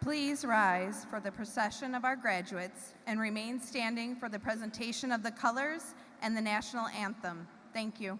Please rise for the procession of our graduates and remain standing for the presentation of the colors and the national anthem. Thank you.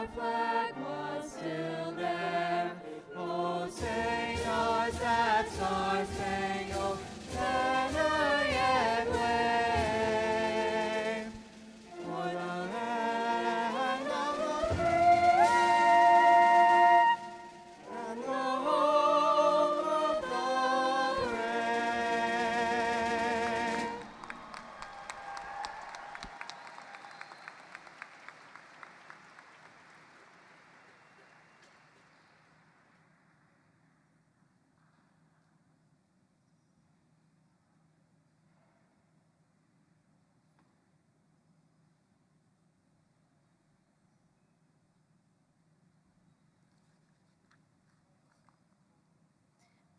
the flag was still there. Oh, sing us that star-spangled banner yet wave. For the land of the free and the home of the brave.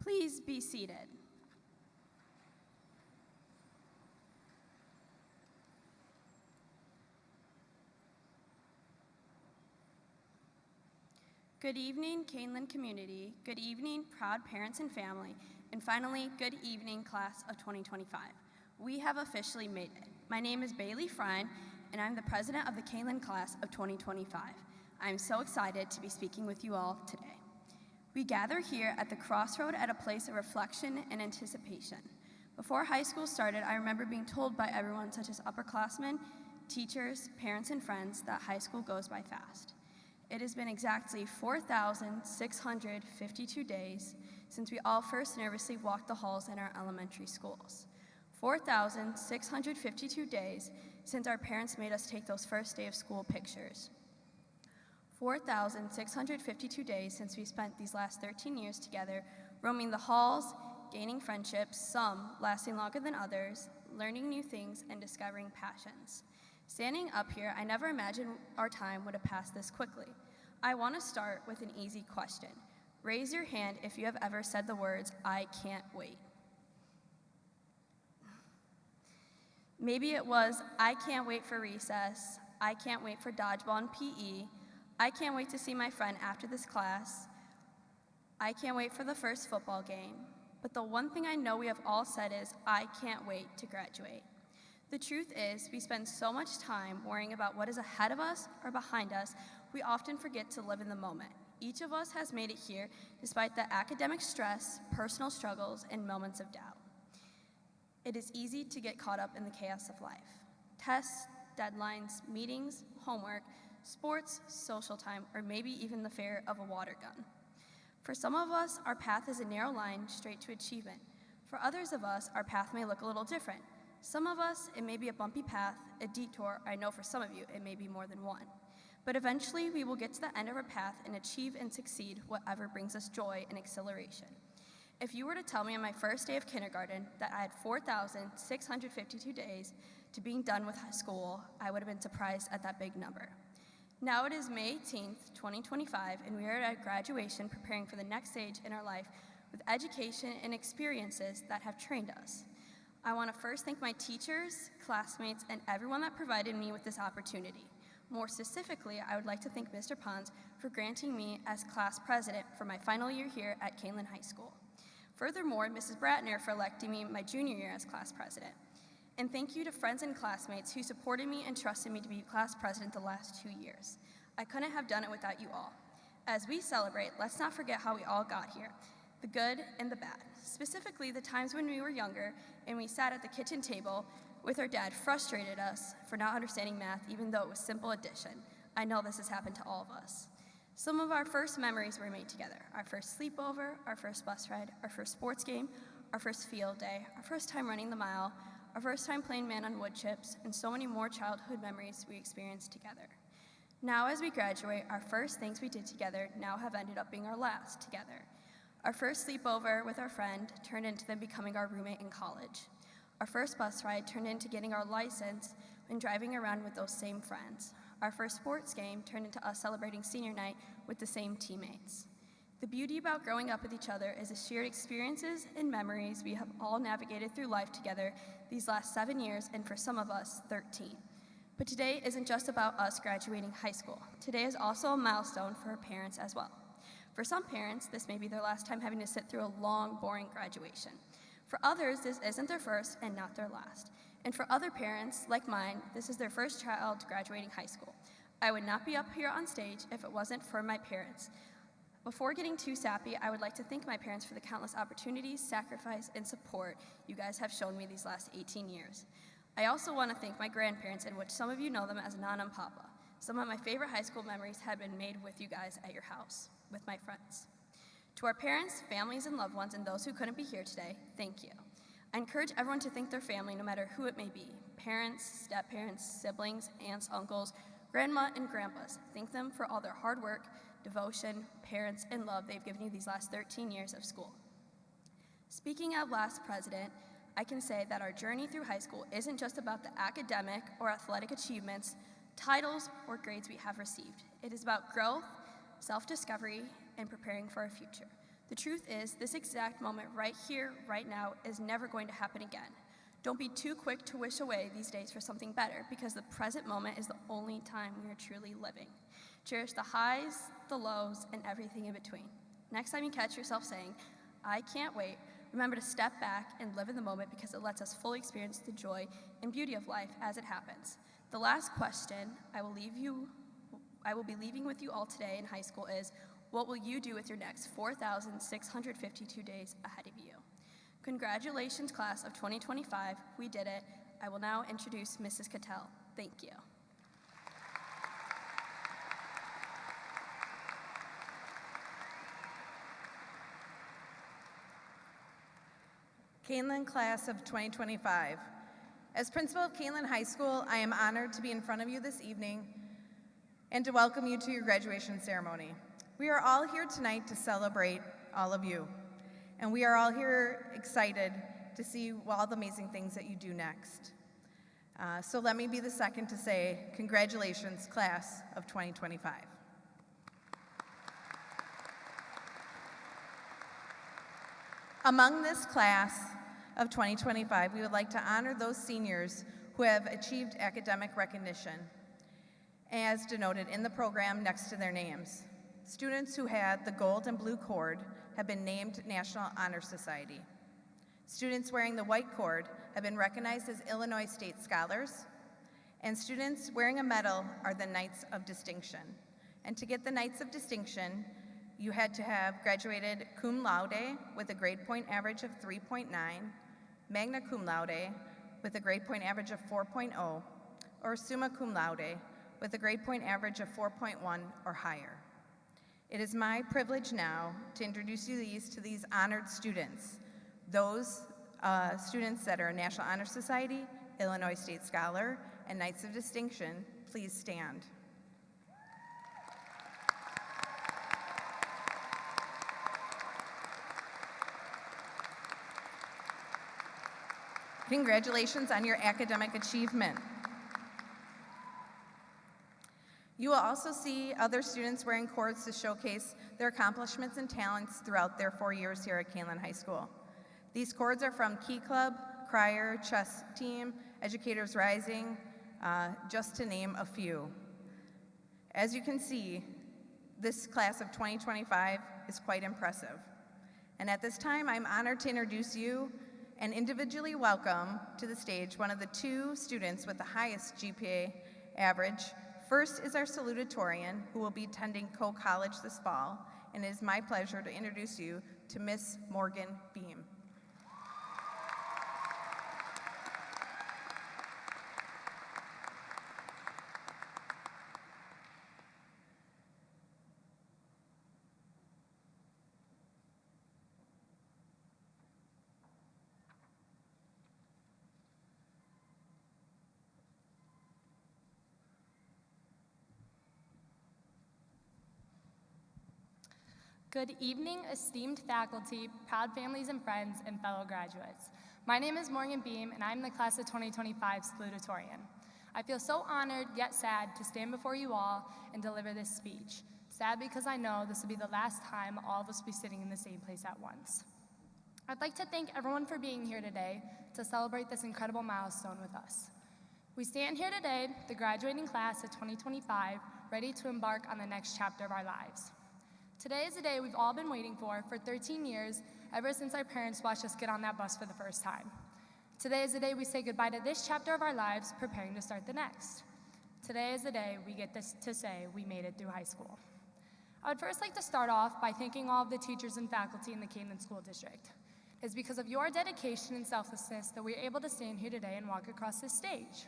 Please be seated. Good evening, Kaneland community. Good evening, proud parents and family. And finally, good evening, class of 2025. We have officially made it. My name is Bailey Frine, and I'm the president of the Kaneland class of 2025. I'm so excited to be speaking with you all today. We gather here at the crossroad at a place of reflection and anticipation. Before high school started, I remember being told by everyone, such as upperclassmen, teachers, parents, and friends, that high school goes by fast. It has been exactly 4,652 days since we all first nervously walked the halls in our elementary schools. 4,652 days since our parents made us take those first day of school pictures. 4,652 days since we spent these last 13 years together, roaming the halls, gaining friendships, some lasting longer than others, learning new things, and discovering passions. Standing up here, I never imagined our time would have passed this quickly. I want to start with an easy question. Raise your hand if you have ever said the words, "I can't wait." Maybe it was, "I can't wait for recess," "I can't wait for dodgeball and PE," "I can't wait to see my friend after this class," "I can't wait for the first football game." But the one thing I know we have all said is, "I can't wait to graduate." The truth is, we spend so much time worrying about what is ahead of us or behind us, we often forget to live in the moment. Each of us has made it here despite the academic stress, personal struggles, and moments of doubt. It is easy to get caught up in the chaos of life. Tests, deadlines, meetings, homework, sports, social time, or maybe even the fear of a water gun. For some of us, our path is a narrow line straight to achievement. For others of us, our path may look a little different. Some of us, it may be a bumpy path, a detour. I know for some of you, it may be more than one. But eventually, we will get to the end of our path and achieve and succeed whatever brings us joy and exhilaration. If you were to tell me on my first day of kindergarten that I had 4,652 days to being done with high school, I would have been surprised at that big number. Now it is May 18th, 2025, and we are at graduation preparing for the next stage in our life with education and experiences that have trained us. I want to first thank my teachers, classmates, and everyone that provided me with this opportunity. More specifically, I would like to thank Mr. Pons for granting me as class president for my final year here at Kaneland High School. Furthermore, Mrs. Bratner for electing me my junior year as class president. And thank you to friends and classmates who supported me and trusted me to be class president the last 2 years. I couldn't have done it without you all. As we celebrate, let's not forget how we all got here, the good and the bad. Specifically, the times when we were younger and we sat at the kitchen table with our dad frustrated us for not understanding math even though it was simple addition. I know this has happened to all of us. Some of our first memories were made together. Our first sleepover, our first bus ride, our first sports game, our first field day, our first time running the mile, our first time playing man on wood chips, and so many more childhood memories we experienced together. Now as we graduate, our first things we did together now have ended up being our last together. Our first sleepover with our friend turned into them becoming our roommate in college. Our first bus ride turned into getting our license and driving around with those same friends. Our first sports game turned into us celebrating senior night with the same teammates. The beauty about growing up with each other is the shared experiences and memories we have all navigated through life together these last 7 years, and for some of us, 13. But today isn't just about us graduating high school. Today is also a milestone for our parents as well. For some parents, this may be their last time having to sit through a long, boring graduation. For others, this isn't their first and not their last. And for other parents, like mine, this is their first child graduating high school. I would not be up here on stage if it wasn't for my parents. Before getting too sappy, I would like to thank my parents for the countless opportunities, sacrifice, and support you guys have shown me these last 18 years. I also want to thank my grandparents, in which some of you know them as Nana and Papa. Some of my favorite high school memories have been made with you guys at your house, with my friends. To our parents, families, and loved ones, and those who couldn't be here today, thank you. I encourage everyone to thank their family, no matter who it may be: parents, step-parents, siblings, aunts, uncles, grandma, and grandpas. Thank them for all their hard work, devotion, parents, and love they've given you these last 13 years of school. Speaking of last president, I can say that our journey through high school isn't just about the academic or athletic achievements, titles, or grades we have received. It is about growth, self-discovery, and preparing for our future. The truth is, this exact moment right here, right now, is never going to happen again. Don't be too quick to wish away these days for something better, because the present moment is the only time we are truly living. Cherish the highs, the lows, and everything in between. Next time you catch yourself saying, "I can't wait," remember to step back and live in the moment, because it lets us fully experience the joy and beauty of life as it happens. The last question I will be leaving with you all today in high school is, what will you do with your next 4,652 days ahead of you? Congratulations, class of 2025. We did it. I will now introduce Mrs. Cattell. Thank you. Kaneland class of 2025. As principal of Kaneland High School, I am honored to be in front of you this evening and to welcome you to your graduation ceremony. We are all here tonight to celebrate all of you, and we are all here excited to see all the amazing things that you do next. So let me be the second to say, congratulations, class of 2025. Among this class of 2025, we would like to honor those seniors who have achieved academic recognition, as denoted in the program next to their names. Students who had the gold and blue cord have been named National Honor Society. Students wearing the white cord have been recognized as Illinois State Scholars, and students wearing a medal are the Knights of Distinction. And to get the Knights of Distinction, you had to have graduated cum laude with a grade point average of 3.9, magna cum laude with a grade point average of 4.0, or summa cum laude with a grade point average of 4.1 or higher. It is my privilege now to introduce you to these honored students. Those students that are National Honor Society, Illinois State Scholar, and Knights of Distinction, please stand. Congratulations on your academic achievement. You will also see other students wearing cords to showcase their accomplishments and talents throughout their 4 years here at Kaneland High School. These cords are from Key Club, Crier, Chess Team, Educators Rising, just to name a few. As you can see, this class of 2025 is quite impressive. And at this time, I'm honored to introduce you and individually welcome to the stage one of the two students with the highest GPA average. First is our salutatorian, who will be attending Coe College this fall, and it is my pleasure to introduce you to Miss Morgan Beam. Good evening, esteemed faculty, proud families and friends, and fellow graduates. My name is Morgan Beam, and I'm the class of 2025 Salutatorian. I feel so honored, yet sad, to stand before you all and deliver this speech. Sad because I know this will be the last time all of us will be sitting in the same place at once. I'd like to thank everyone for being here today to celebrate this incredible milestone with us. We stand here today, the graduating class of 2025, ready to embark on the next chapter of our lives. Today is a day we've all been waiting for 13 years, ever since our parents watched us get on that bus for the first time. Today is the day we say goodbye to this chapter of our lives, preparing to start the next. Today is the day we get to say we made it through high school. I would first like to start off by thanking all of the teachers and faculty in the Kaneland School District. It is because of your dedication and selflessness that we are able to stand here today and walk across this stage.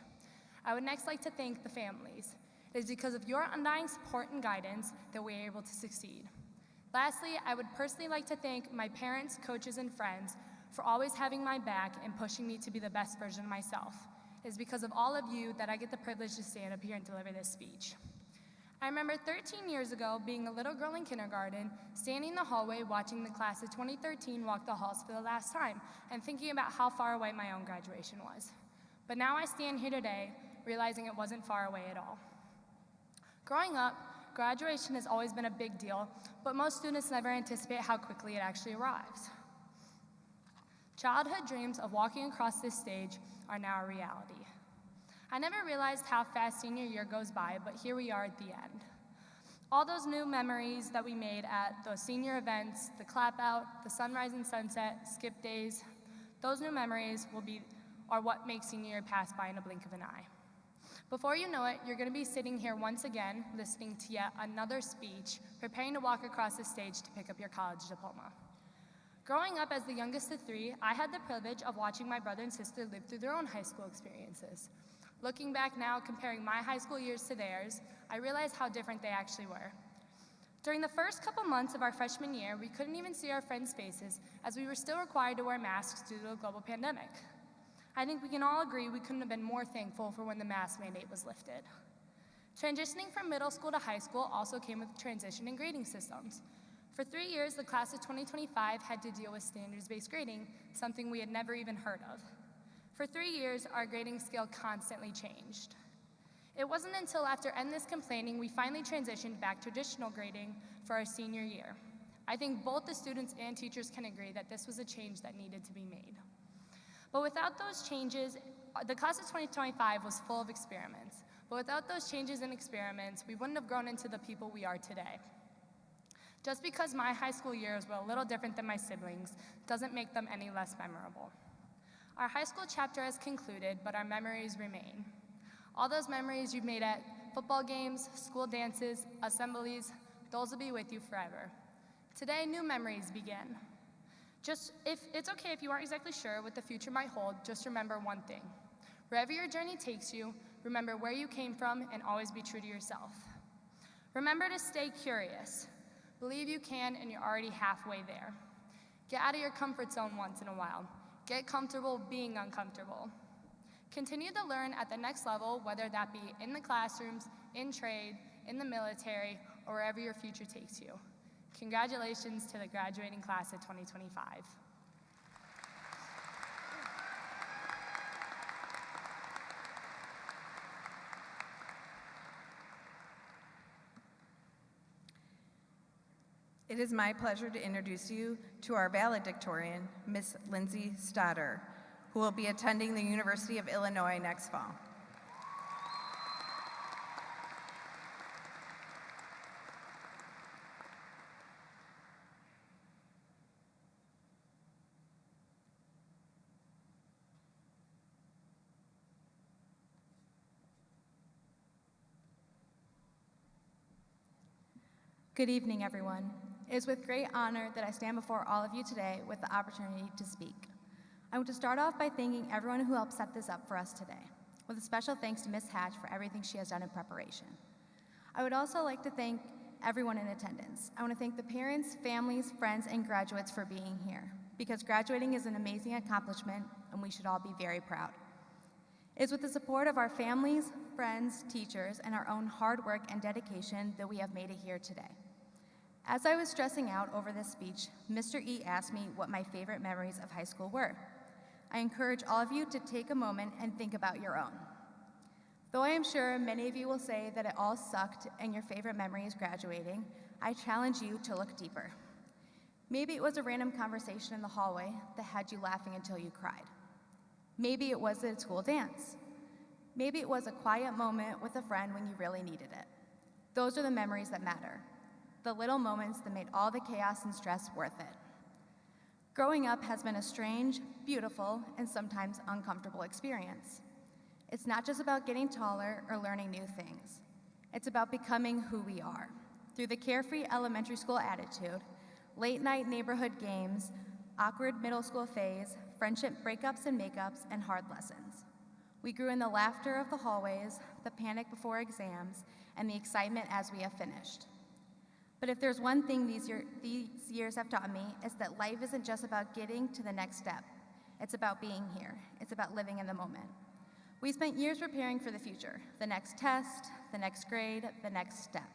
I would next like to thank the families. It is because of your undying support and guidance that we are able to succeed. Lastly, I would personally like to thank my parents, coaches, and friends for always having my back and pushing me to be the best version of myself. It is because of all of you that I get the privilege to stand up here and deliver this speech. I remember 13 years ago being a little girl in kindergarten, standing in the hallway watching the class of 2013 walk the halls for the last time and thinking about how far away my own graduation was. But now I stand here today realizing it wasn't far away at all. Growing up, graduation has always been a big deal, but most students never anticipate how quickly it actually arrives. Childhood dreams of walking across this stage are now a reality. I never realized how fast senior year goes by, but here we are at the end. All those new memories that we made at those senior events, the clap out, the sunrise and sunset, skip days, those new memories are what makes senior year pass by in a blink of an eye. Before you know it, you're going to be sitting here once again, listening to yet another speech, preparing to walk across the stage to pick up your college diploma. Growing up as the youngest of three, I had the privilege of watching my brother and sister live through their own high school experiences. Looking back now, comparing my high school years to theirs, I realized how different they actually were. During the first couple months of our freshman year, we couldn't even see our friends' faces as we were still required to wear masks due to the global pandemic. I think we can all agree we couldn't have been more thankful for when the mask mandate was lifted. Transitioning from middle school to high school also came with transition in grading systems. For 3 years, the class of 2025 had to deal with standards-based grading, something we had never even heard of. For 3 years, our grading scale constantly changed. It wasn't until after endless complaining we finally transitioned back to traditional grading for our senior year. I think both the students and teachers can agree that this was a change that needed to be made. But without those changes, the class of 2025 was full of experiments. But without those changes and experiments, we wouldn't have grown into the people we are today. Just because my high school years were a little different than my siblings doesn't make them any less memorable. Our high school chapter has concluded, but our memories remain. All those memories you've made at football games, school dances, assemblies, those will be with you forever. Today, new memories begin. It's okay if you aren't exactly sure what the future might hold, just remember one thing. Wherever your journey takes you, remember where you came from and always be true to yourself. Remember to stay curious. Believe you can and you're already halfway there. Get out of your comfort zone once in a while. Get comfortable being uncomfortable. Continue to learn at the next level, whether that be in the classrooms, in trade, in the military, or wherever your future takes you. Congratulations to the graduating class of 2025. It is my pleasure to introduce you to our valedictorian, Miss Lindsay Stoddard, who will be attending the University of Illinois next fall. Good evening, everyone. It is with great honor that I stand before all of you today with the opportunity to speak. I want to start off by thanking everyone who helped set this up for us today, with a special thanks to Ms. Hatch for everything she has done in preparation. I would also like to thank everyone in attendance. I want to thank the parents, families, friends, and graduates for being here, because graduating is an amazing accomplishment, and we should all be very proud. It is with the support of our families, friends, teachers, and our own hard work and dedication that we have made it here today. As I was stressing out over this speech, Mr. E asked me what my favorite memories of high school were. I encourage all of you to take a moment and think about your own. Though I am sure many of you will say that it all sucked and your favorite memory is graduating, I challenge you to look deeper. Maybe it was a random conversation in the hallway that had you laughing until you cried. Maybe it was the school dance. Maybe it was a quiet moment with a friend when you really needed it. Those are the memories that matter, the little moments that made all the chaos and stress worth it. Growing up has been a strange, beautiful, and sometimes uncomfortable experience. It's not just about getting taller or learning new things. It's about becoming who we are. Through the carefree elementary school attitude, late-night neighborhood games, awkward middle school phase, friendship breakups and makeups, and hard lessons. We grew in the laughter of the hallways, the panic before exams, and the excitement as we have finished. But if there's one thing these years have taught me, it's that life isn't just about getting to the next step. It's about being here. It's about living in the moment. We spent years preparing for the future, the next test, the next grade, the next step.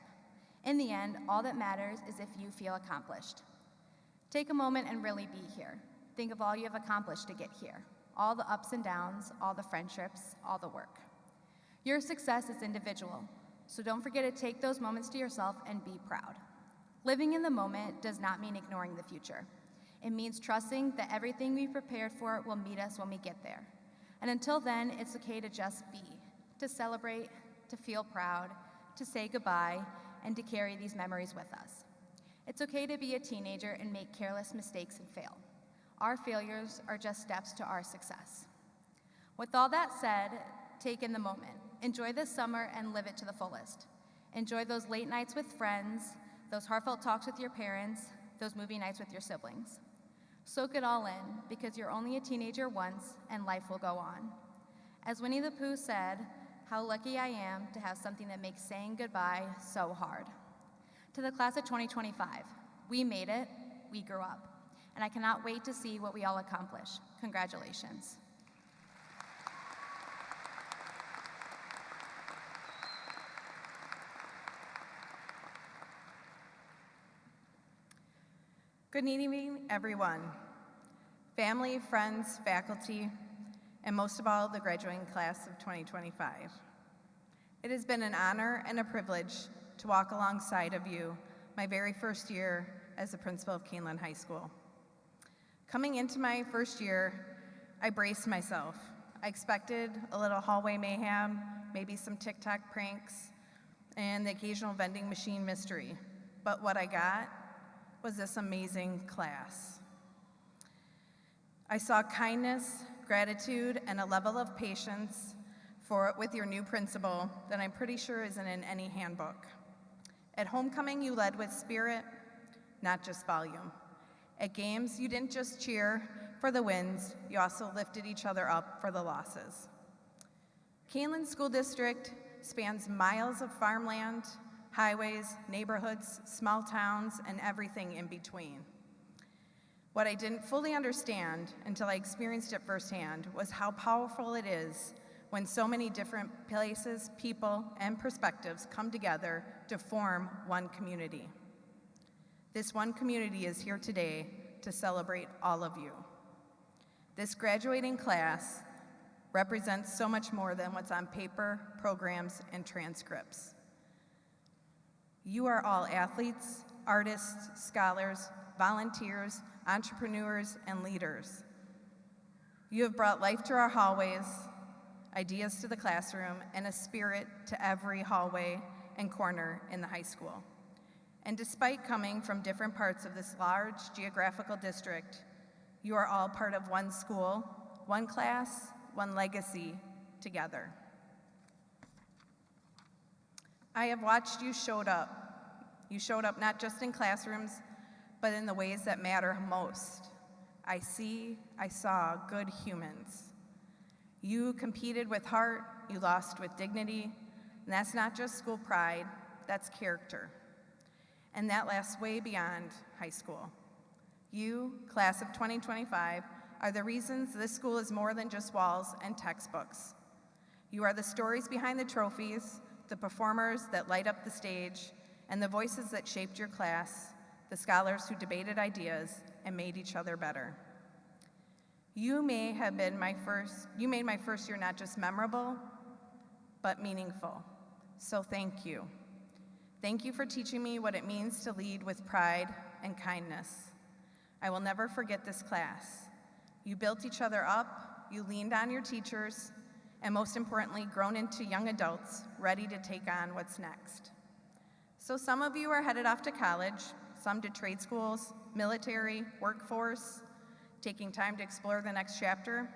In the end, all that matters is if you feel accomplished. Take a moment and really be here. Think of all you have accomplished to get here. All the ups and downs, all the friendships, all the work. Your success is individual, so don't forget to take those moments to yourself and be proud. Living in the moment does not mean ignoring the future. It means trusting that everything we've prepared for will meet us when we get there. And until then, it's okay to just be, to celebrate, to feel proud, to say goodbye, and to carry these memories with us. It's okay to be a teenager and make careless mistakes and fail. Our failures are just steps to our success. With all that said, take in the moment. Enjoy this summer and live it to the fullest. Enjoy those late nights with friends, those heartfelt talks with your parents, those movie nights with your siblings. Soak it all in, because you're only a teenager once and life will go on. As Winnie the Pooh said, how lucky I am to have something that makes saying goodbye so hard. To the class of 2025, we made it, we grew up, and I cannot wait to see what we all accomplish. Congratulations. Good evening, everyone. Family, friends, faculty, and most of all, the graduating class of 2025. It has been an honor and a privilege to walk alongside of you my very first year as the principal of Kaneland High School. Coming into my first year, I braced myself. I expected a little hallway mayhem, maybe some TikTok pranks, and the occasional vending machine mystery. But what I got was this amazing class. I saw kindness, gratitude, and a level of patience with your new principal that I'm pretty sure isn't in any handbook. At homecoming, you led with spirit, not just volume. At games, you didn't just cheer for the wins, you also lifted each other up for the losses. Kaneland School District spans miles of farmland, highways, neighborhoods, small towns, and everything in between. What I didn't fully understand until I experienced it firsthand was how powerful it is when so many different places, people, and perspectives come together to form one community. This one community is here today to celebrate all of you. This graduating class represents so much more than what's on paper, programs, and transcripts. You are all athletes, artists, scholars, volunteers, entrepreneurs, and leaders. You have brought life to our hallways, ideas to the classroom, and a spirit to every hallway and corner in the high school. And despite coming from different parts of this large geographical district, you are all part of one school, one class, one legacy together. I have watched you showed up. You showed up not just in classrooms, but in the ways that matter most. I saw good humans. You competed with heart, you lost with dignity, and that's not just school pride, that's character. And that lasts way beyond high school. You, class of 2025, are the reasons this school is more than just walls and textbooks. You are the stories behind the trophies, the performers that light up the stage, and the voices that shaped your class, the scholars who debated ideas and made each other better. You made my first year not just memorable, but meaningful. So thank you. Thank you for teaching me what it means to lead with pride and kindness. I will never forget this class. You built each other up, you leaned on your teachers, and most importantly, grown into young adults ready to take on what's next. So some of you are headed off to college, some to trade schools, military, workforce, taking time to explore the next chapter.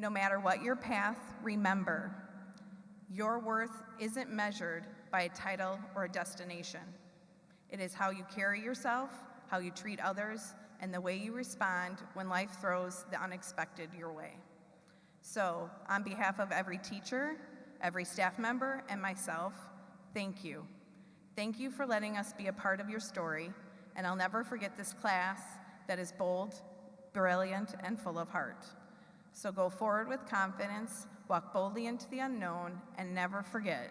No matter what your path, remember, your worth isn't measured by a title or a destination. It is how you carry yourself, how you treat others, and the way you respond when life throws the unexpected your way. So, on behalf of every teacher, every staff member, and myself, thank you. Thank you for letting us be a part of your story, and I'll never forget this class that is bold, brilliant, and full of heart. So go forward with confidence, walk boldly into the unknown, and never forget,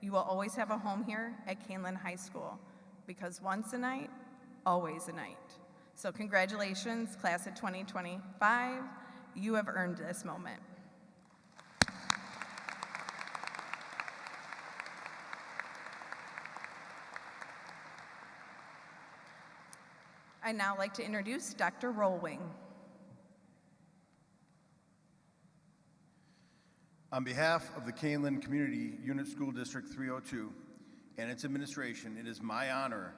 you will always have a home here at Kaneland High School, because once a night, always a night. So congratulations, class of 2025. You have earned this moment. I'd now like to introduce Dr. Rollwing. On behalf of the Kaneland Community Unit School District 302 and its administration, it is my honor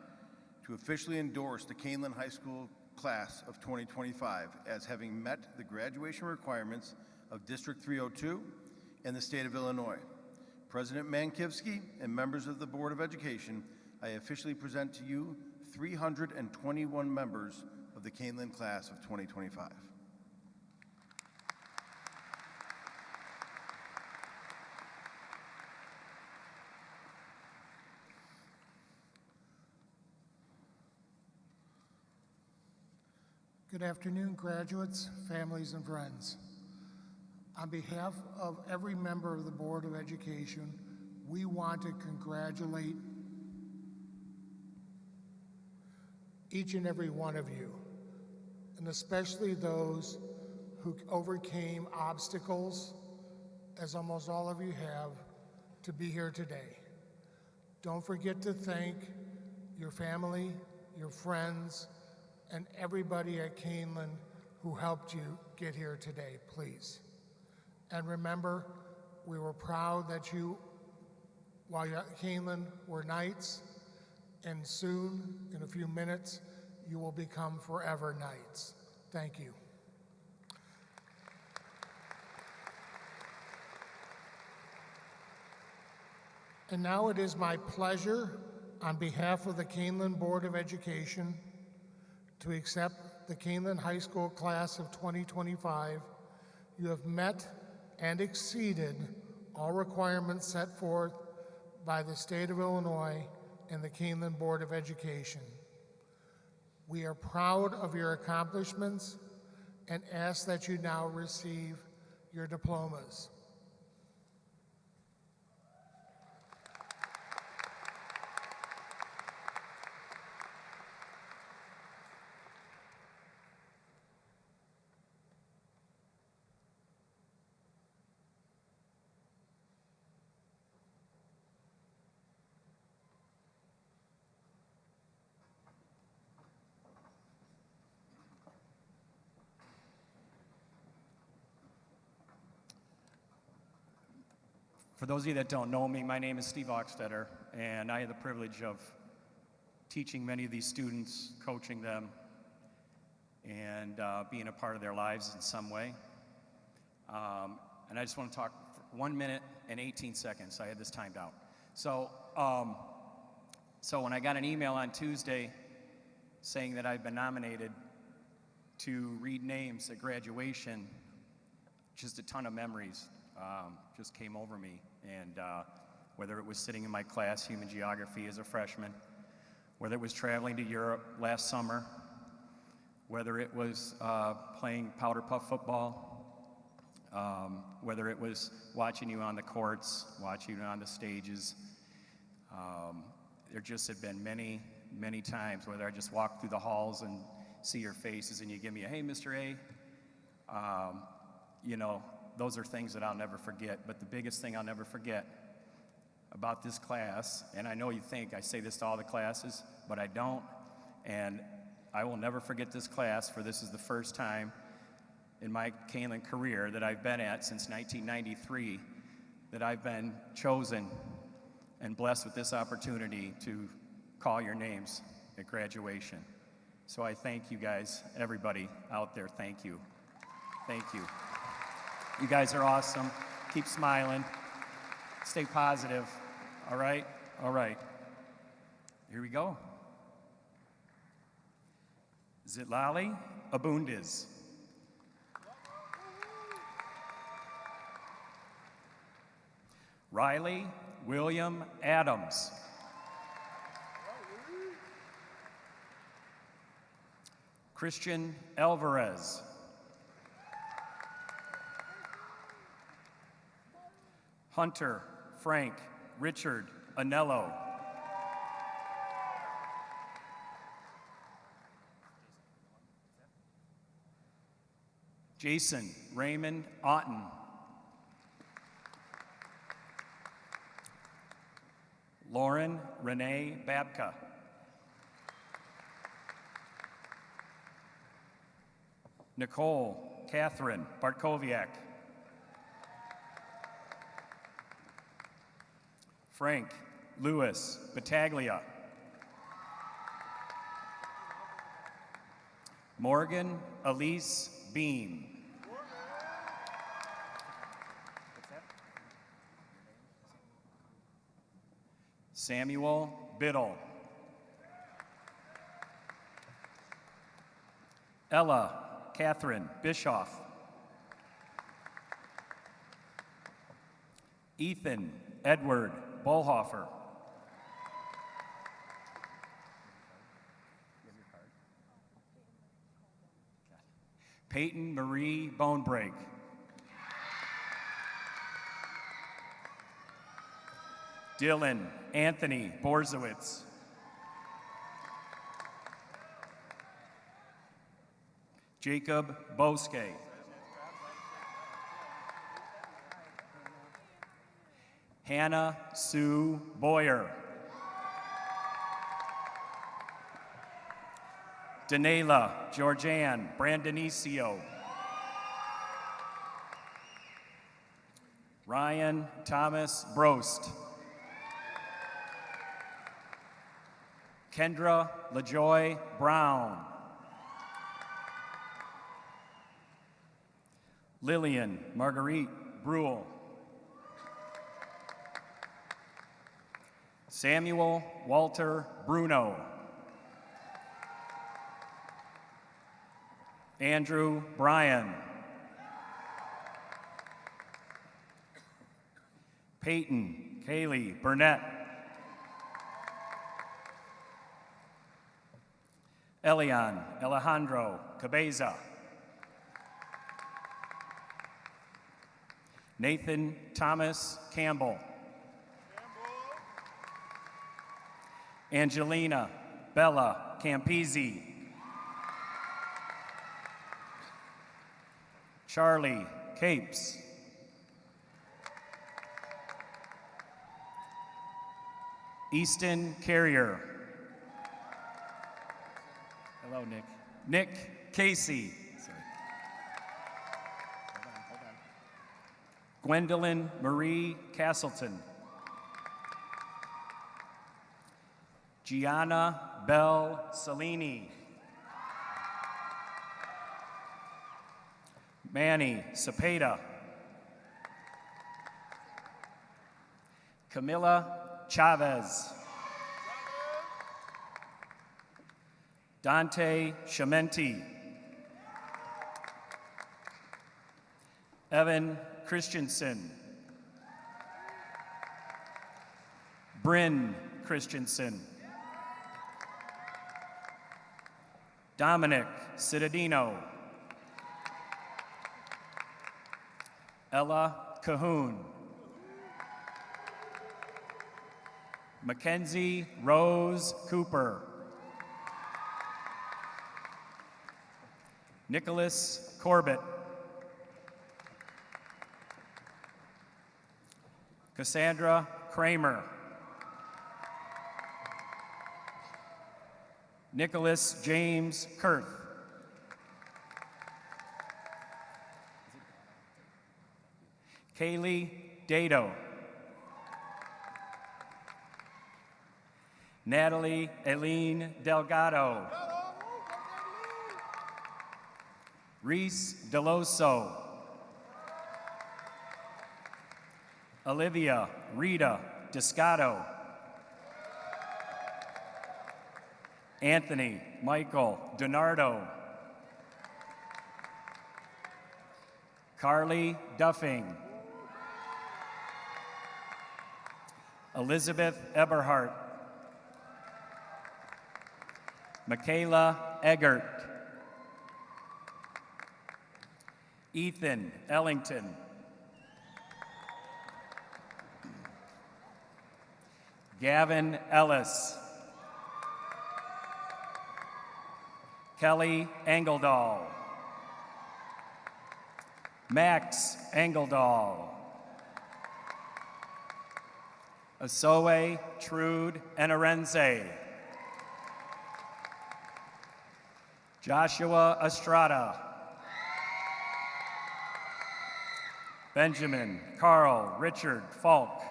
to officially endorse the Kaneland High School class of 2025 as having met the graduation requirements of District 302 and the state of Illinois. President Mankivsky and members of the Board of Education, I officially present to you 321 members of the Kaneland class of 2025. Good afternoon, graduates, families, and friends. On behalf of every member of the Board of Education, we want to congratulate each and every one of you, and especially those who overcame obstacles, as almost all of you have, to be here today. Don't forget to thank your family, your friends, and everybody at Kaneland who helped you get here today, please. And remember, we were proud that you, while you're at Kaneland, were Knights, and soon, in a few minutes, you will become forever Knights. Thank you. And now it is my pleasure, on behalf of the Kaneland Board of Education, to accept the Kaneland High School class of 2025. You have met and exceeded all requirements set forth by the state of Illinois and the Kaneland Board of Education. We are proud of your accomplishments and ask that you now receive your diplomas. For those of you that don't know me, my name is Steve Oxtetter, and I had the privilege of teaching many of these students, coaching them, and being a part of their lives in some way. And I just want to talk for 1 minute and 18 seconds. I had this timed out. So when I got an email on Tuesday saying that I'd been nominated to read names at graduation, just a ton of memories just came over me. And whether it was sitting in my class, human geography as a freshman, whether it was traveling to Europe last summer, whether it was playing powder puff football, whether it was watching you on the courts, watching you on the stages. There just have been many, many times whether I just walk through the halls and see your faces and you give me a, hey, Mr. A. You know, those are things that I'll never forget. But the biggest thing I'll never forget about this class, and I know you think I say this to all the classes, but I don't, and I will never forget this class, for this is the first time in my Kaneland career that I've been at since 1993 that I've been chosen and blessed with this opportunity to call your names at graduation. So I thank you guys, everybody out there, thank you. Thank you. You guys are awesome. Keep smiling. Stay positive. All right? All right. Here we go. Zitlali Abundiz. Riley William Adams. Christian Alvarez. Hunter Frank Richard Anello. Jason Raymond Otten. Lauren Renee Babka. Nicole Catherine Bartkowiak. Frank Louis Battaglia. Morgan Elise Beam. Samuel Biddle. Ella Catherine Bischoff. Ethan Edward Bolhofer. Peyton Marie Bonebreak. Dylan Anthony Borzowitz. Jacob Boske. Hannah Sue Boyer. Danela Georgianne Brandonicio. Ryan Thomas Brost. Kendra LaJoy Brown. Lillian Marguerite Bruhl. Samuel Walter Bruno. Andrew Bryan. Peyton Kaylee Burnett. Elian Alejandro Cabeza. Nathan Thomas Campbell. Angelina Bella Campisi. Charlie Capes. Easton Carrier. Hello, Nick. Nick Casey. Sorry. Hold on. Gwendolyn Marie Castleton. Gianna Bell Salini. Manny Cepeda. Camila Chavez. Dante Shamenti. Evan Christensen. Bryn Christensen. Dominic Cittadino. Ella Cahoon. Mackenzie Rose Cooper. Nicholas Corbett. Cassandra Kramer. Nicholas James Kurth. Kaylee Dado. Natalie Eileen Delgado. Reese Deloso. Olivia Rita Descato. Anthony Michael Donardo. Carly Duffing. Elizabeth Eberhardt. Michaela Eggert. Ethan Ellington. Gavin Ellis. Kelly Engeldahl. Max Engeldahl. Asoe Trude Enarense. Joshua Estrada. Benjamin Carl Richard Falk.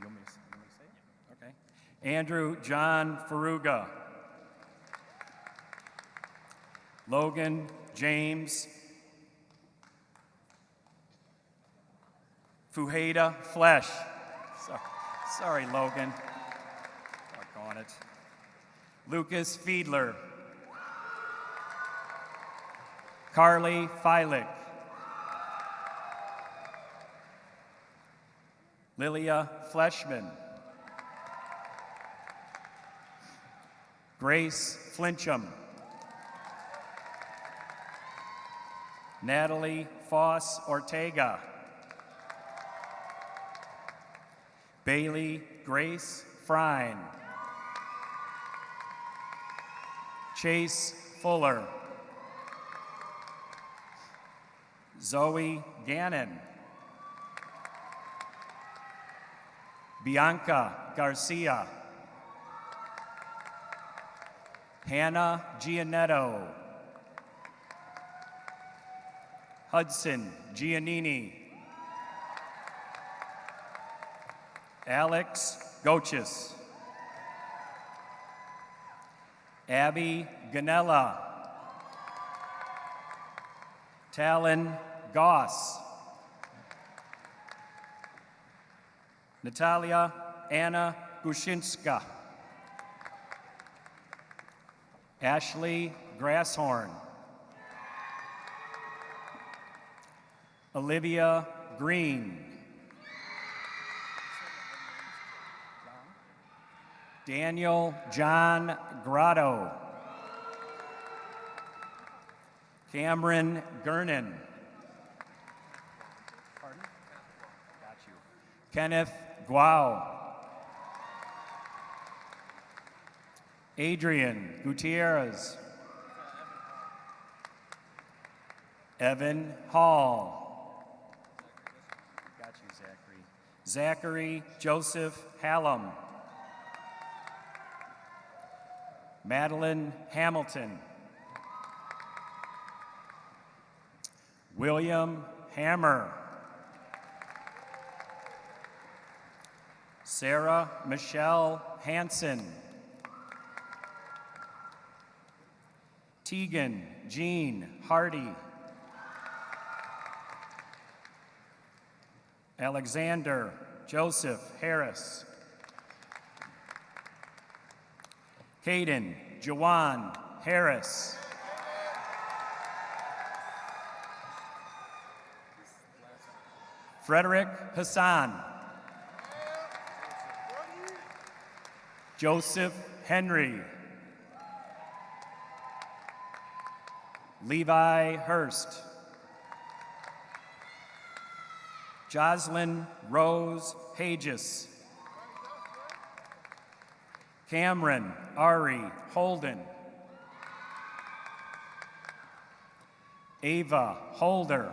You want me to say it? Okay. Andrew John Faruga. Logan James Fuheda Flesh. Sorry, Logan. Doggone it. Lucas Fiedler. Carly Feilick. Lilia Fleshman. Grace Flincham. Natalie Foss Ortega. Bailey Grace Frine. Chase Fuller. Zoe Gannon. Bianca Garcia. Hannah Gianetto. Hudson Giannini. Alex Gochis. Abby Ganella. Talon Goss. Natalia Anna Gushinska. Ashley Grasshorn. Olivia Green. Daniel John Grotto. Cameron Gernon. Pardon? Got you. Kenneth Guao. Adrian Gutierrez. Evan Hall. Got you, Zachary. Zachary Joseph Hallam. Madeline Hamilton. William Hammer. Sarah Michelle Hansen. Tegan Jean Hardy. Alexander Joseph Harris. Caden Jawan Harris. Frederick Hassan. Joseph Henry. Levi Hurst. Jocelyn Rose Hages. Cameron Ari Holden. Ava Holder.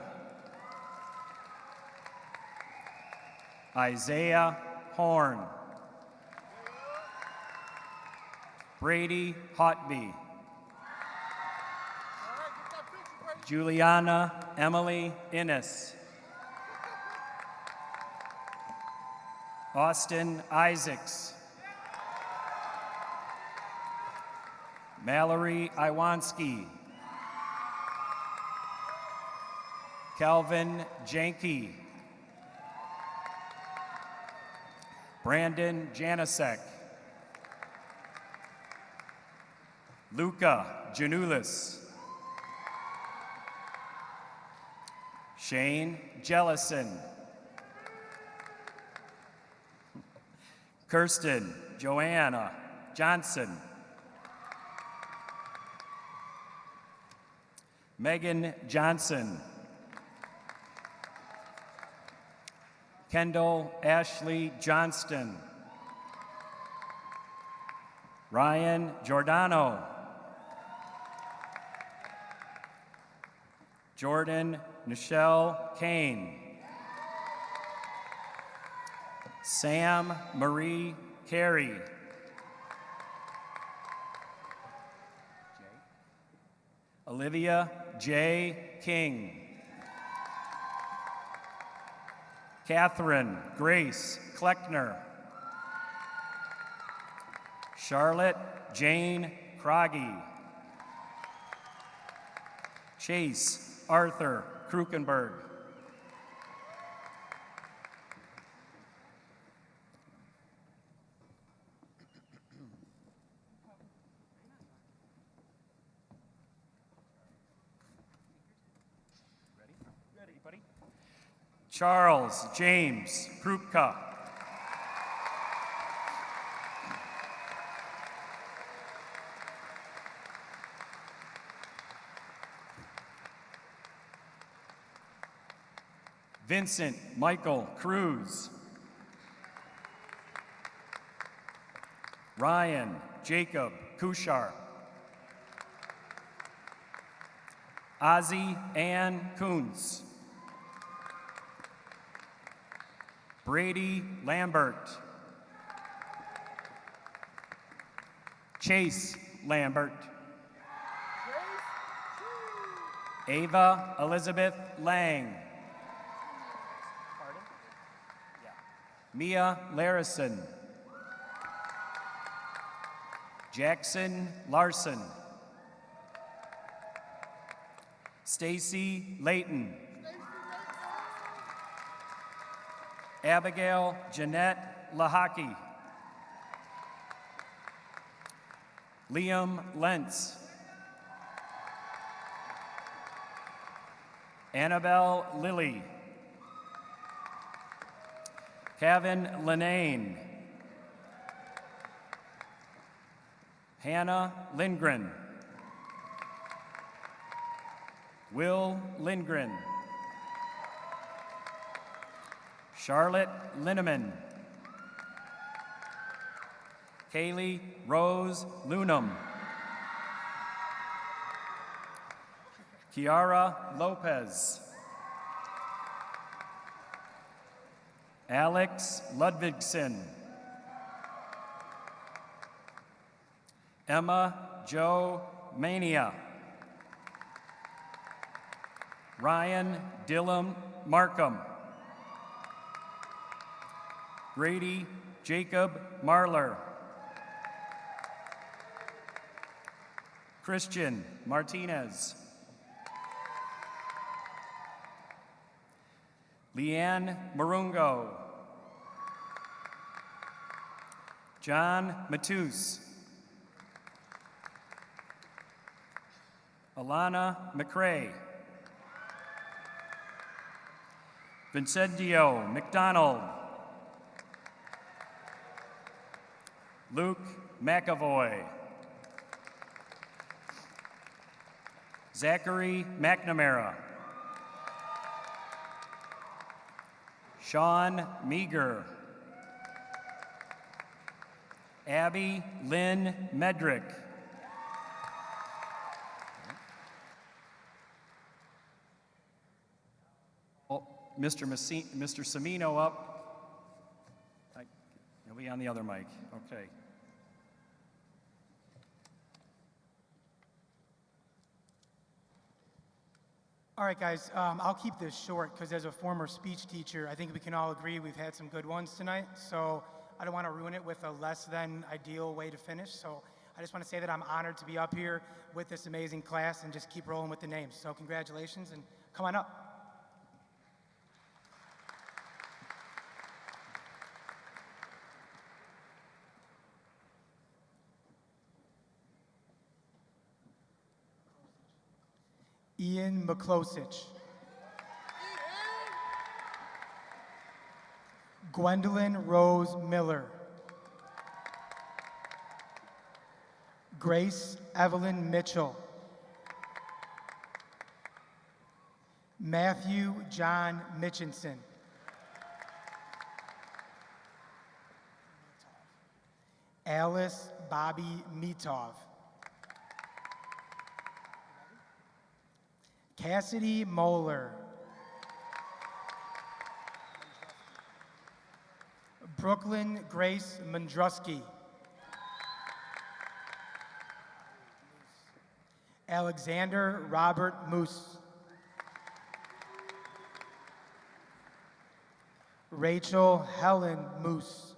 Isaiah Horn. Brady Hotby. Juliana Emily Innes. Austin Isaacs. Mallory Iwanski. Calvin Janke. Brandon Janisek. Luca Janulis. Shane Jellison. Kirsten Joanna Johnson. Megan Johnson. Kendall Ashley Johnston. Ryan Giordano. Jordan Nichelle Kane. Sam Marie Carey. Olivia J. King. Catherine Grace Kleckner. Charlotte Jane Kroggy. Chase Arthur Krukenberg. Ready, buddy? Charles James Krupka. Vincent Michael Cruz. Ryan Jacob Kushar. Ozzy Ann Kuntz. Brady Lambert. Chase Lambert. Ava Elizabeth Lang. Mia Larison. Jackson Larson. Stacy Layton. Abigail Jeanette Lahaki. Liam Lentz. Annabelle Lilly. Kevin Lenane. Hannah Lindgren. Will Lindgren. Charlotte Linneman. Kaylee Rose Lunam. Kiara Lopez. Alex Ludvigsen. Emma Jo Mania. Ryan Dillon Markham. Grady Jacob Marler. Christian Martinez. Leanne Marungo. John Matus. Alana McCrae. Vincendio McDonald. Luke McAvoy. Zachary McNamara. Sean Meager. Abby Lynn Medrick. Oh, Mr. Semino up. He'll be on the other mic. Okay. All right, guys, I'll keep this short because as a former speech teacher, I think we can all agree we've had some good ones tonight. So I don't want to ruin it with a less than ideal way to finish. So I just want to say that I'm honored to be up here with this amazing class and just keep rolling with the names. So congratulations and come on up. Ian McClosich. Gwendolyn Rose Miller. Grace Evelyn Mitchell. Matthew John Mitchinson. Alice Bobby Mitov. Cassidy Moeller. Brooklyn Grace Mandrusky. Alexander Robert Moose. Rachel Helen Moose.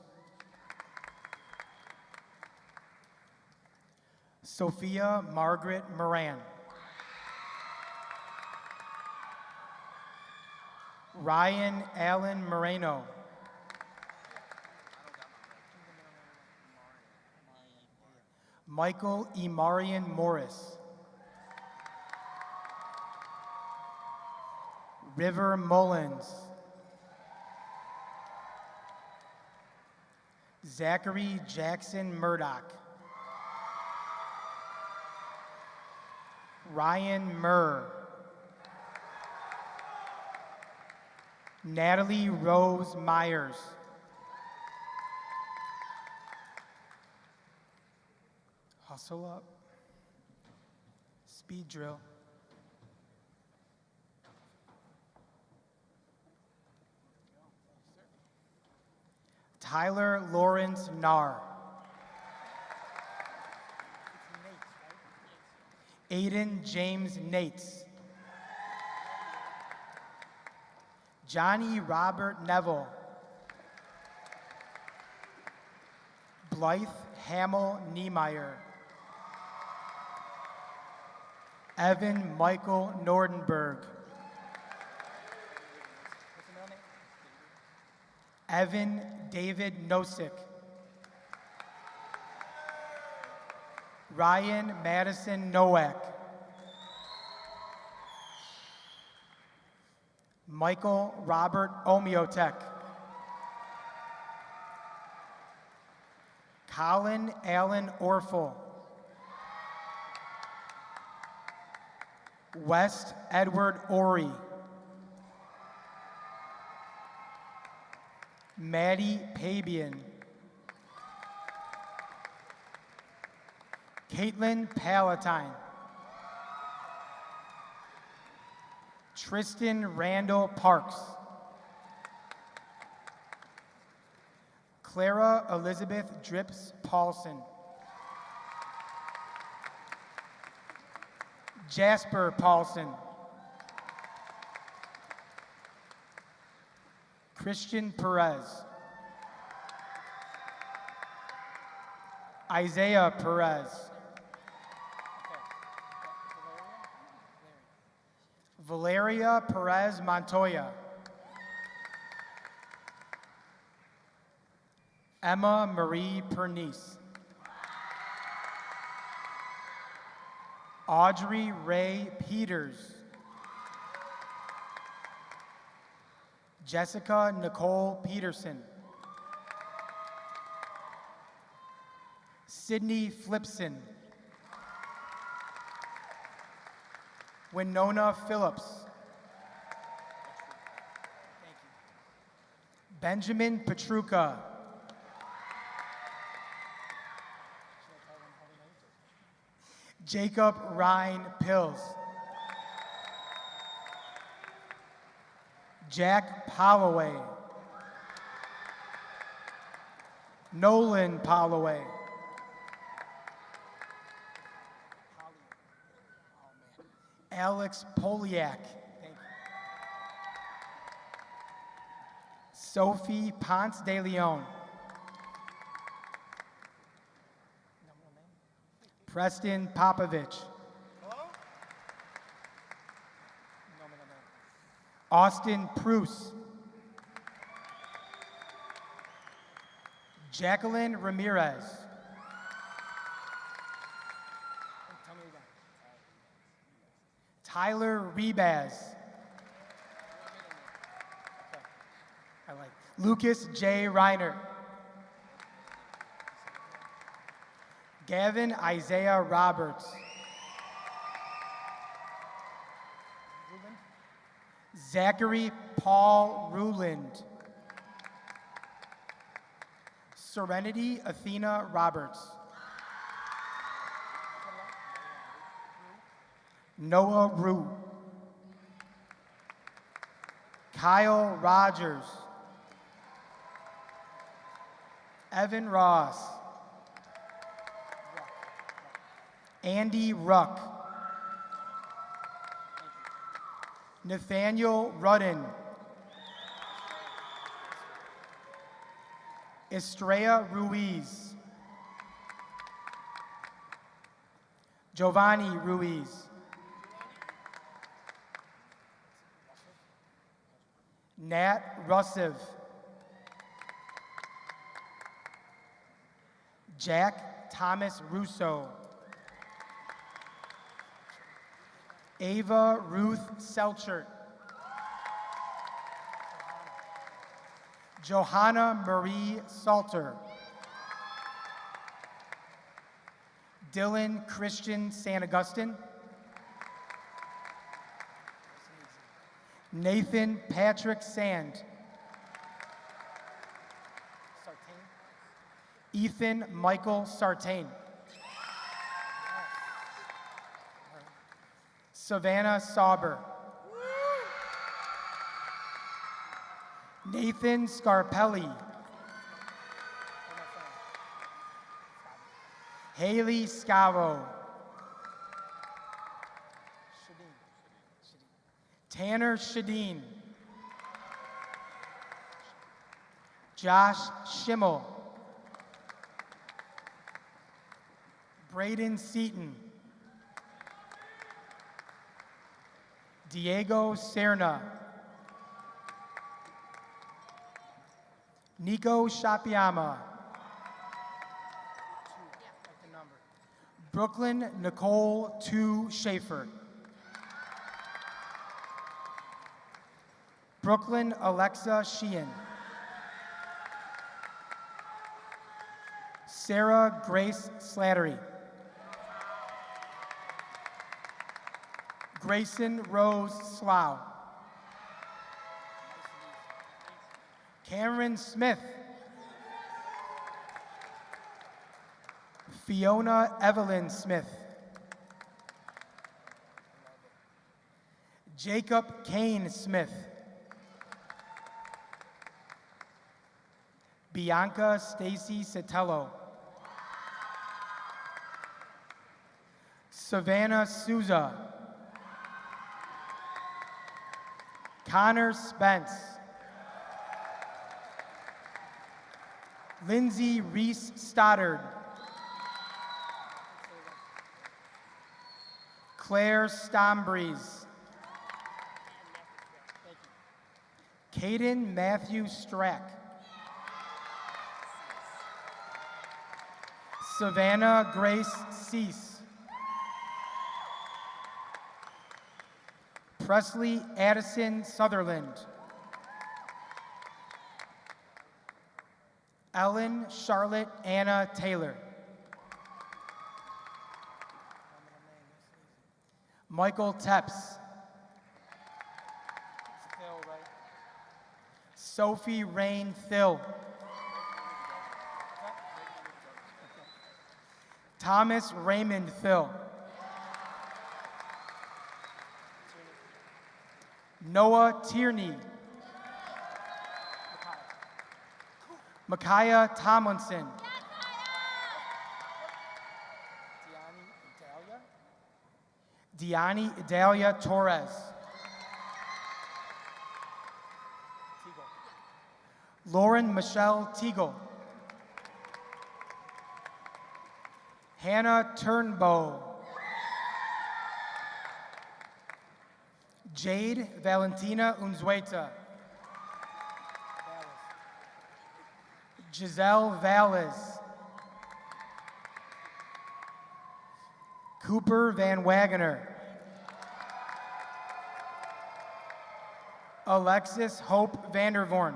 Sophia Margaret Moran. Ryan Allen Moreno. Michael Emarian Morris. River Mullins. Zachary Jackson Murdoch. Ryan Murr. Natalie Rose Myers. Hustle up. Speed drill. Tyler Lawrence Narr. Aiden James Nates. Johnny Robert Neville. Blythe Hamill Niemeyer. Evan Michael Nordenberg. Evan David Nosik. Ryan Madison Nowak. Michael Robert Omiotek. Colin Allen Orful. West Edward Ori. Maddie Pabian. Caitlin Palatine. Tristan Randall Parks. Clara Elizabeth Drips Paulson. Jasper Paulson. Christian Perez. Isaiah Perez. Valeria Perez Montoya. Emma Marie Pernice. Audrey Ray Peters. Jessica Nicole Peterson. Sydney Flipson. Winona Phillips. Benjamin Petruka. Jacob Ryan Pills. Jack Holloway. Nolan Holloway. Alex Poliak. Sophie Ponce de Leon. Preston Popovich. Austin Pruse. Jacqueline Ramirez. Tyler Rebaz. I like Lucas J. Reiner. Gavin Isaiah Roberts. Zachary Paul Ruland. Serenity Athena Roberts. Noah Rue. Kyle Rogers. Evan Ross. Andy Ruck. Nathaniel Rudden. Estrella Ruiz. Giovanni Ruiz. Nat Rusev. Jack Thomas Russo. Ava Ruth Selchert. Johanna Marie Salter. Dylan Christian San Augustine. Nathan Patrick Sand. Ethan Michael Sartain. Savannah Sauber. Nathan Scarpelli. Haley Scavo. Tanner Shadeen. Josh Schimmel. Braden Seaton. Diego Serna. Nico Shapiama. Brooklyn Nicole Tu Schaefer. Brooklyn Alexa Sheehan. Sarah Grace Slattery. Grayson Rose Slough. Cameron Smith. Fiona Evelyn Smith. Jacob Kane Smith. Bianca Stacy Sotelo. Savannah Souza. Connor Spence. Lindsay Reese Stoddard. Claire Stombreeze. Caden Matthew Strack. Savannah Grace Cease. Presley Addison Sutherland. Ellen Charlotte Anna Taylor. Michael Tepps. Sophie Rain Thill. Thomas Raymond Thill. Noah Tierney. Micaiah Tomlinson. Diani Idalia Torres. Lauren Michelle Teagle. Hannah Turnbow. Jade Valentina Unzueta. Giselle Valles. Cooper Van Wagoner. Alexis Hope Vandervorn.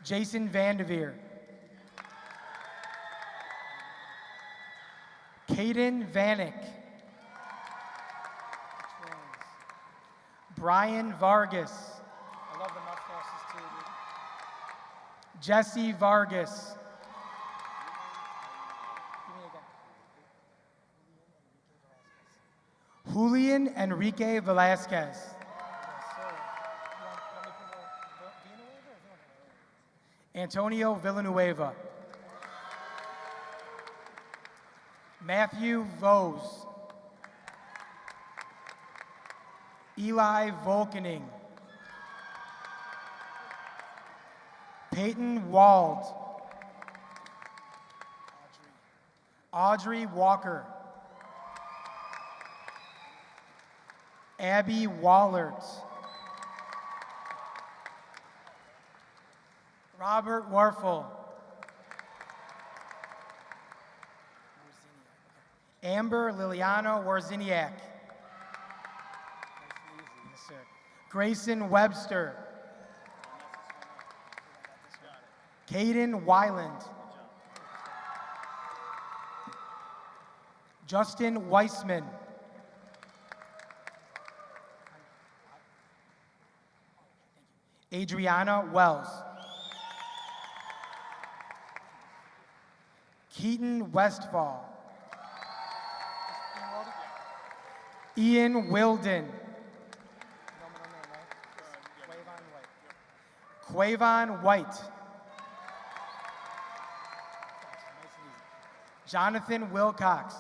Jason Vandeveer. Caden Vanek. Brian Vargas. I love the mustaches too, dude. Jesse Vargas. Julian Enrique Velasquez. Antonio Villanueva. Matthew Vose. Eli Volkening. Peyton Wald. Audrey Walker. Abby Wallert. Robert Warfel. Amber Liliana Warziniak. Grayson Webster. Caden Weiland. Justin Weissman. Adriana Wells. Keaton Westfall. Ian Wilden. Quavon White. Jonathan Wilcox.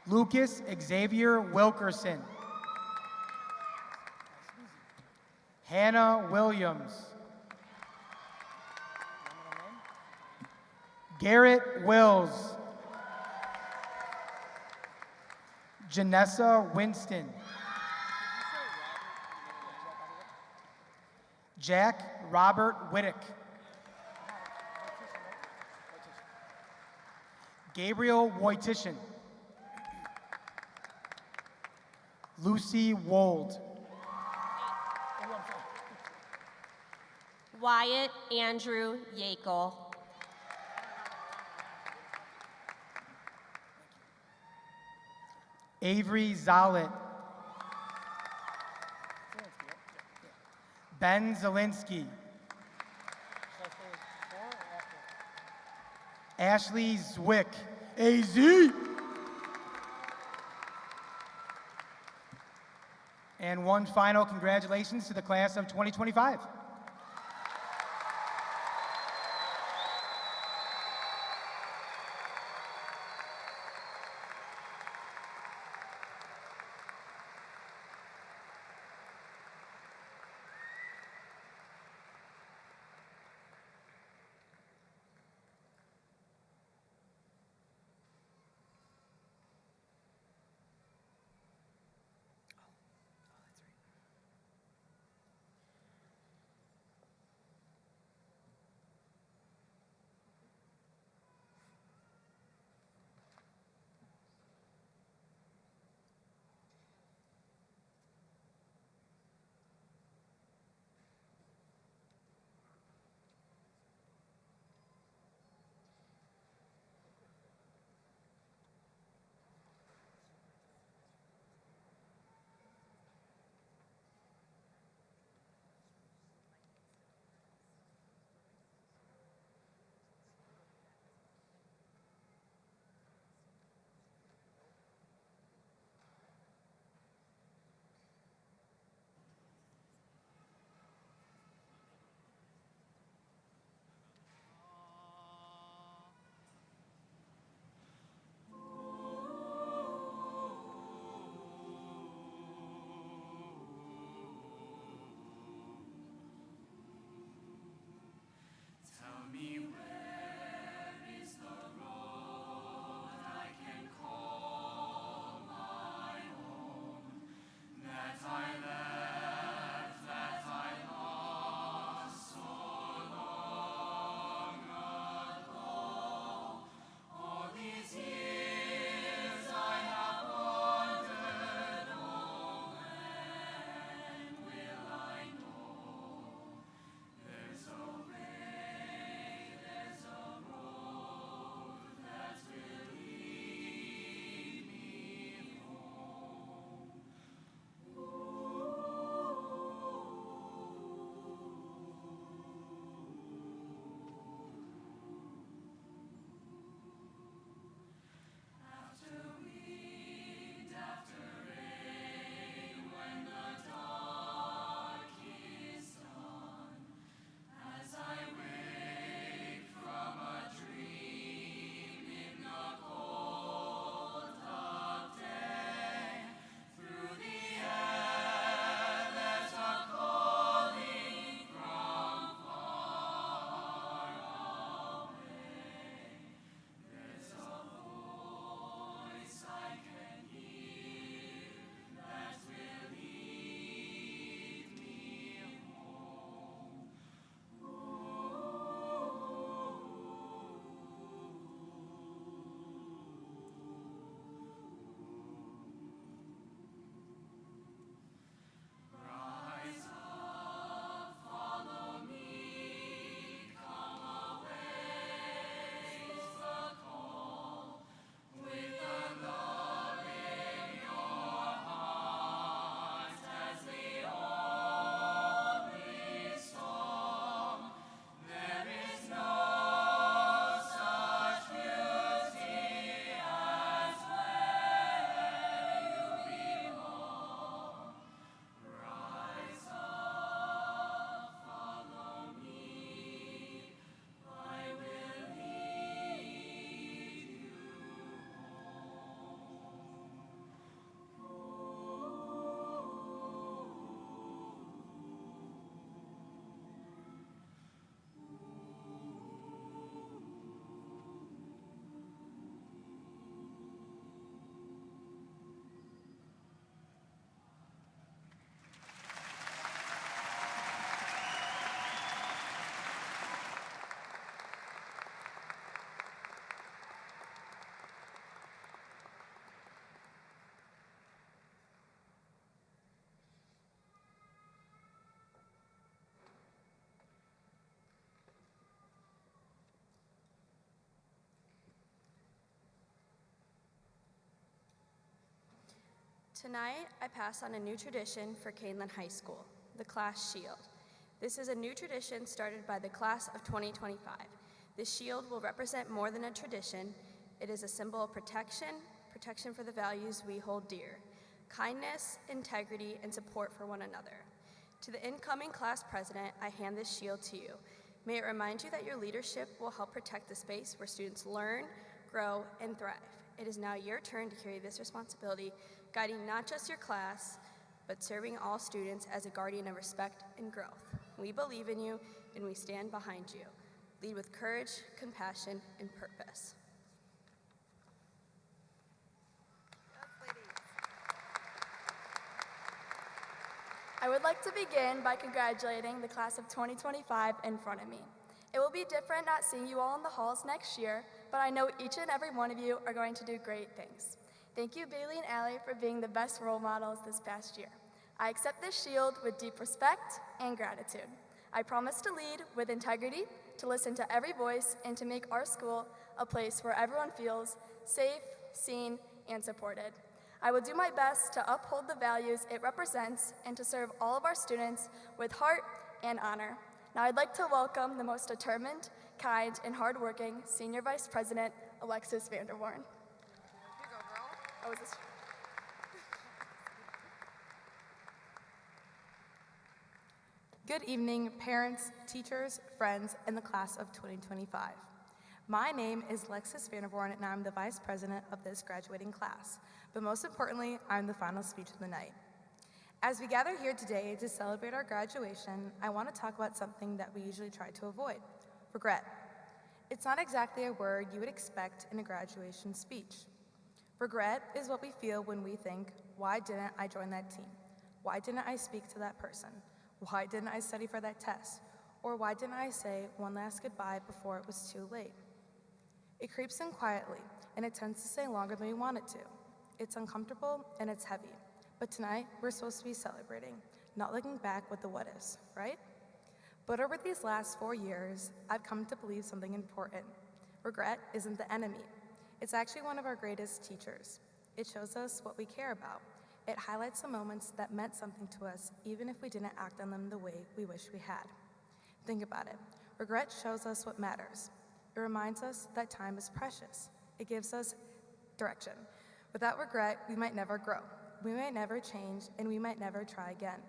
Lucas Xavier Wilkerson. Hannah Williams. Garrett Wills. Janessa Winston. Jack Robert Whittick. Gabriel Wojtician. Lucy Wold. Wyatt Andrew Yakel. Avery Zollett. Ben Zielinski. Ashley Zwick. AZ. And one final congratulations to the class of 2025. Tonight, I pass on a new tradition for Kaneland High School, the Class Shield. This is a new tradition started by the class of 2025. The shield will represent more than a tradition. It is a symbol of protection for the values we hold dear, kindness, integrity, and support for one another. To the incoming class president, I hand this shield to you. May it remind you that your leadership will help protect the space where students learn, grow, and thrive. It is now your turn to carry this responsibility, guiding not just your class, but serving all students as a guardian of respect and growth. We believe in you, and we stand behind you. Lead with courage, compassion, and purpose. I would like to begin by congratulating the class of 2025 in front of me. It will be different not seeing you all in the halls next year, but I know each and every one of you are going to do great things. Thank you, Bailey and Allie, for being the best role models this past year. I accept this shield with deep respect and gratitude. I promise to lead with integrity, to listen to every voice, and to make our school a place where everyone feels safe, seen, and supported. I will do my best to uphold the values it represents and to serve all of our students with heart and honor. Now I'd like to welcome the most determined, kind, and hardworking Senior Vice President, Alexis Vanderworn. Here you go, girl. Oh, is this? Good evening, parents, teachers, friends, and the class of 2025. My name is Alexis Vanderborn, and I'm the Vice President of this graduating class. But most importantly, I'm the final speech of the night. As we gather here today to celebrate our graduation, I want to talk about something that we usually try to avoid: regret. It's not exactly a word you would expect in a graduation speech. Regret is what we feel when we think, why didn't I join that team? Why didn't I speak to that person? Why didn't I study for that test? Or why didn't I say one last goodbye before it was too late? It creeps in quietly, and it tends to stay longer than we want it to. It's uncomfortable and it's heavy. But tonight, we're supposed to be celebrating, not looking back with the what-ifs, right? But over these last 4 years, I've come to believe something important. Regret isn't the enemy. It's actually one of our greatest teachers. It shows us what we care about. It highlights the moments that meant something to us, even if we didn't act on them the way we wish we had. Think about it. Regret shows us what matters. It reminds us that time is precious. It gives us direction. Without regret, we might never grow. We might never change, and we might never try again.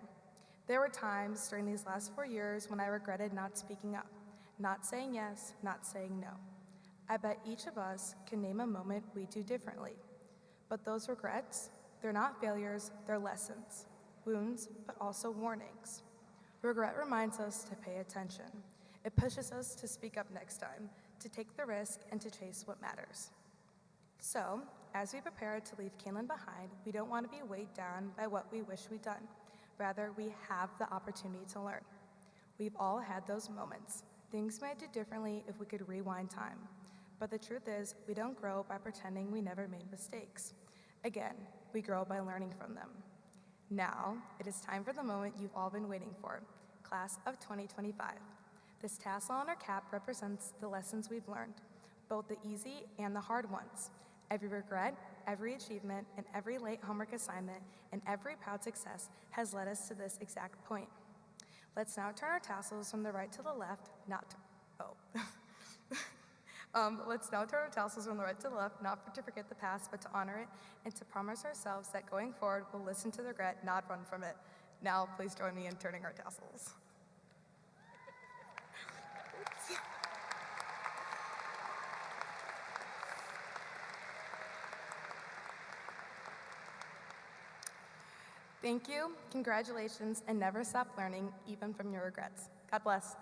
There were times during these last 4 years when I regretted not speaking up, not saying yes, not saying no. I bet each of us can name a moment we do differently. But those regrets, they're not failures, they're lessons, wounds, but also warnings. Regret reminds us to pay attention. It pushes us to speak up next time, to take the risk, and to chase what matters. So, as we prepare to leave Kaneland behind, we don't want to be weighed down by what we wish we'd done. Rather, we have the opportunity to learn. We've all had those moments. Things we might do differently if we could rewind time. But the truth is, we don't grow by pretending we never made mistakes. Again, we grow by learning from them. Now, it is time for the moment you've all been waiting for, class of 2025. This tassel on our cap represents the lessons we've learned, both the easy and the hard ones. Every regret, every achievement, and every late homework assignment, and every proud success has led us to this exact point. Let's now turn our tassels from the right to the left, let's now turn our tassels from the right to the left, not to forget the past, but to honor it, and to promise ourselves that going forward, we'll listen to the regret, not run from it. Now, please join me in turning our tassels. Thank you, congratulations, and never stop learning, even from your regrets. God bless.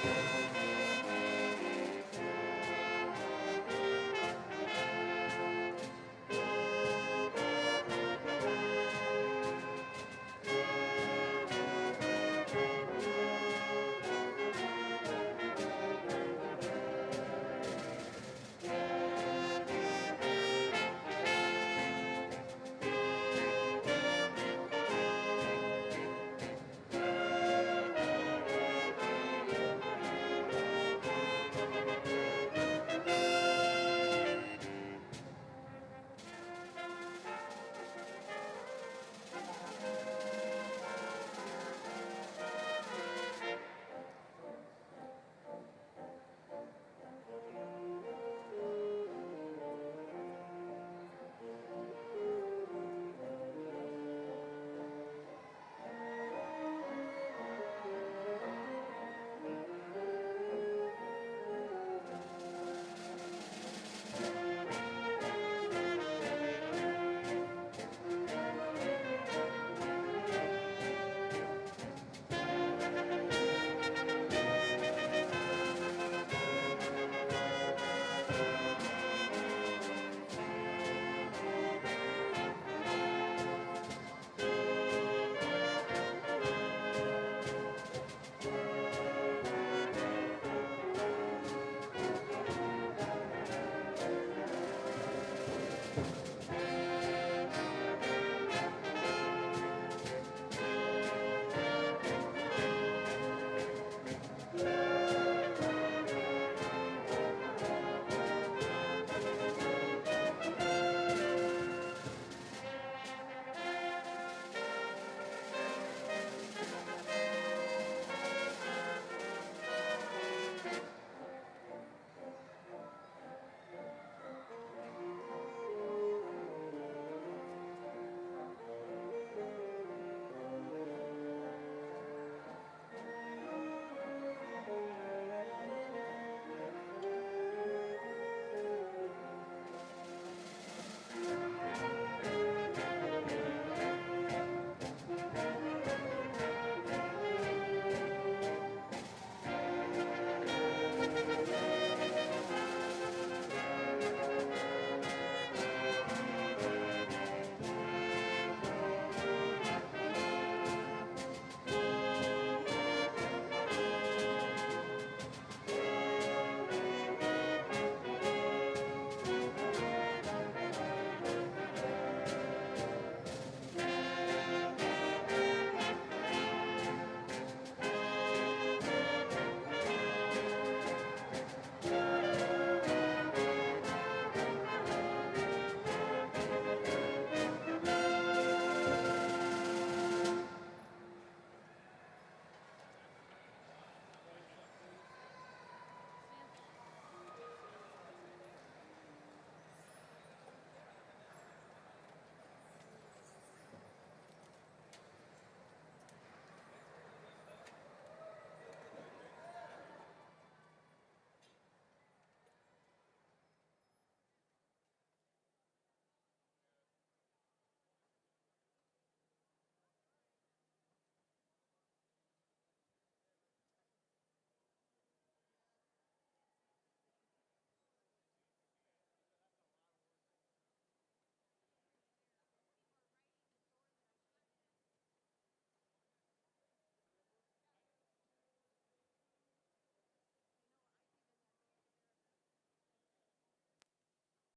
Thank you.